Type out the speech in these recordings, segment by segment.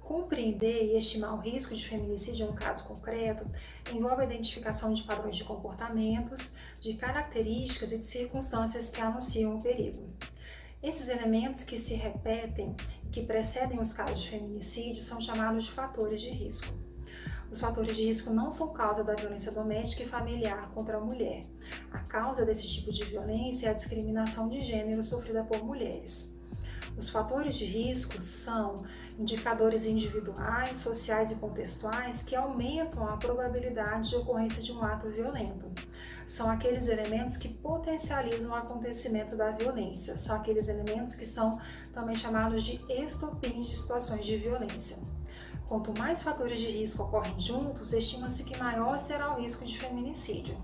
Compreender e estimar o risco de feminicídio em um caso concreto envolve a identificação de padrões de comportamentos, de características e de circunstâncias que anunciam o perigo. Esses elementos que se repetem e que precedem os casos de feminicídio são chamados de fatores de risco. Os fatores de risco não são causa da violência doméstica e familiar contra a mulher. A causa desse tipo de violência é a discriminação de gênero sofrida por mulheres. Os fatores de risco são indicadores individuais, sociais e contextuais que aumentam a probabilidade de ocorrência de um ato violento. São aqueles elementos que potencializam o acontecimento da violência. São aqueles elementos que são também chamados de estopins de situações de violência. Quanto mais fatores de risco ocorrem juntos, estima-se que maior será o risco de feminicídio.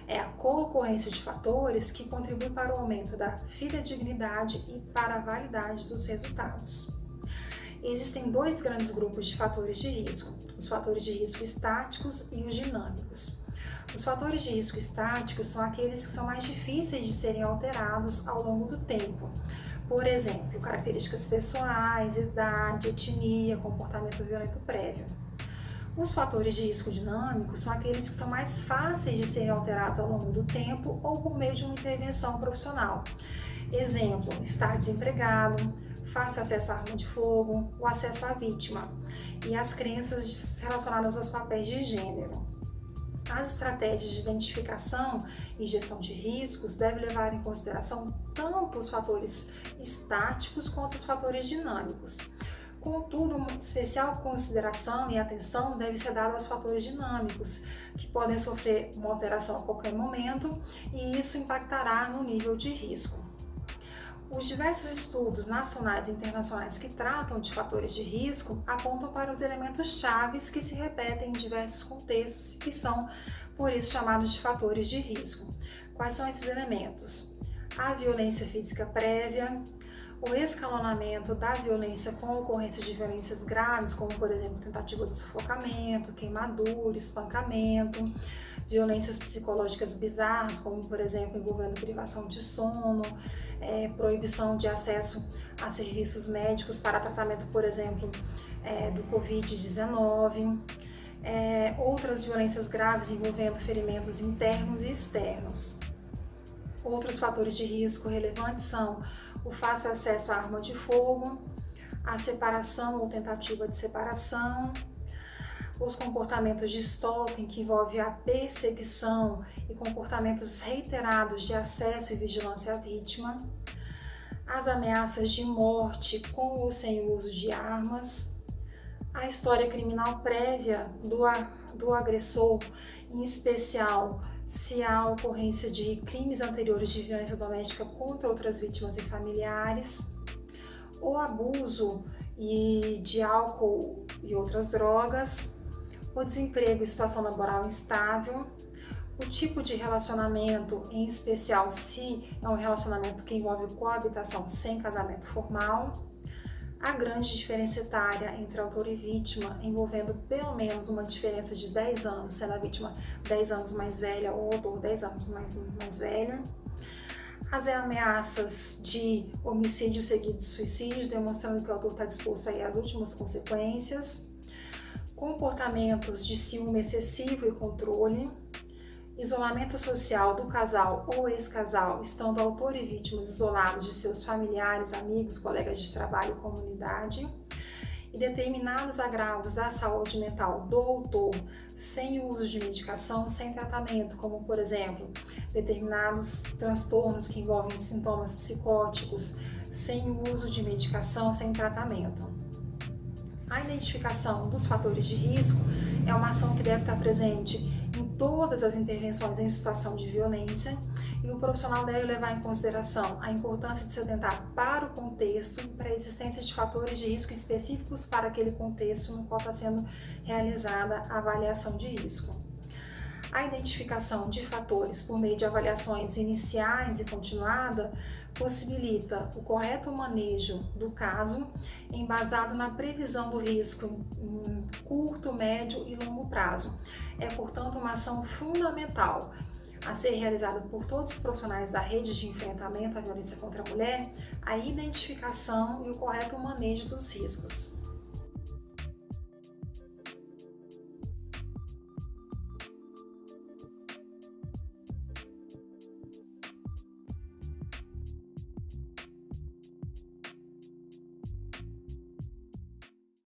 É a co-ocorrência de fatores que contribui para o aumento da fidedignidade e para a validade dos resultados. Existem dois grandes grupos de fatores de risco, os fatores de risco estáticos e os dinâmicos. Os fatores de risco estáticos são aqueles que são mais difíceis de serem alterados ao longo do tempo. Por exemplo, características pessoais, idade, etnia, comportamento violento prévio. Os fatores de risco dinâmicos são aqueles que são mais fáceis de serem alterados ao longo do tempo ou por meio de uma intervenção profissional. Exemplo, estar desempregado, fácil acesso à arma de fogo, o acesso à vítima e as crenças relacionadas aos papéis de gênero. As estratégias de identificação e gestão de riscos devem levar em consideração tanto os fatores estáticos quanto os fatores dinâmicos. Contudo, uma especial consideração e atenção deve ser dada aos fatores dinâmicos, que podem sofrer uma alteração a qualquer momento e isso impactará no nível de risco. Os diversos estudos nacionais e internacionais que tratam de fatores de risco apontam para os elementos chaves que se repetem em diversos contextos e que são, por isso, chamados de fatores de risco. Quais são esses elementos? A violência física prévia, o escalonamento da violência com ocorrência de violências graves, como, por exemplo, tentativa de sufocamento, queimadura, espancamento, violências psicológicas bizarras, como, por exemplo, envolvendo privação de sono, proibição de acesso a serviços médicos para tratamento, por exemplo, do Covid-19, outras violências graves envolvendo ferimentos internos e externos. Outros fatores de risco relevantes são o fácil acesso à arma de fogo, a separação ou tentativa de separação, os comportamentos de stalking, que envolve a perseguição e comportamentos reiterados de acesso e vigilância à vítima, as ameaças de morte com ou sem uso de armas, a história criminal prévia do agressor, em especial se há ocorrência de crimes anteriores de violência doméstica contra outras vítimas e familiares, o abuso de álcool e outras drogas, o desemprego e situação laboral instável, o tipo de relacionamento, em especial se é um relacionamento que envolve coabitação sem casamento formal, a grande diferença etária entre autor e vítima, envolvendo pelo menos uma diferença de 10 anos, sendo a vítima 10 anos mais velha ou o autor 10 anos mais velho, as ameaças de homicídio seguido de suicídio, demonstrando que o autor está disposto aí às últimas consequências, comportamentos de ciúme excessivo e controle, isolamento social do casal ou ex-casal, estando autor e vítimas isolados de seus familiares, amigos, colegas de trabalho e comunidade, e determinados agravos à saúde mental do autor sem uso de medicação, sem tratamento, como, por exemplo, determinados transtornos que envolvem sintomas psicóticos, sem uso de medicação, sem tratamento. A identificação dos fatores de risco é uma ação que deve estar presente em todas as intervenções em situação de violência e o profissional deve levar em consideração a importância de se atentar para o contexto, para a existência de fatores de risco específicos para aquele contexto no qual está sendo realizada a avaliação de risco. A identificação de fatores por meio de avaliações iniciais e continuada possibilita o correto manejo do caso embasado na previsão do risco em curto, médio e longo prazo. É, portanto, uma ação fundamental a ser realizada por todos os profissionais da rede de enfrentamento à violência contra a mulher, a identificação e o correto manejo dos riscos.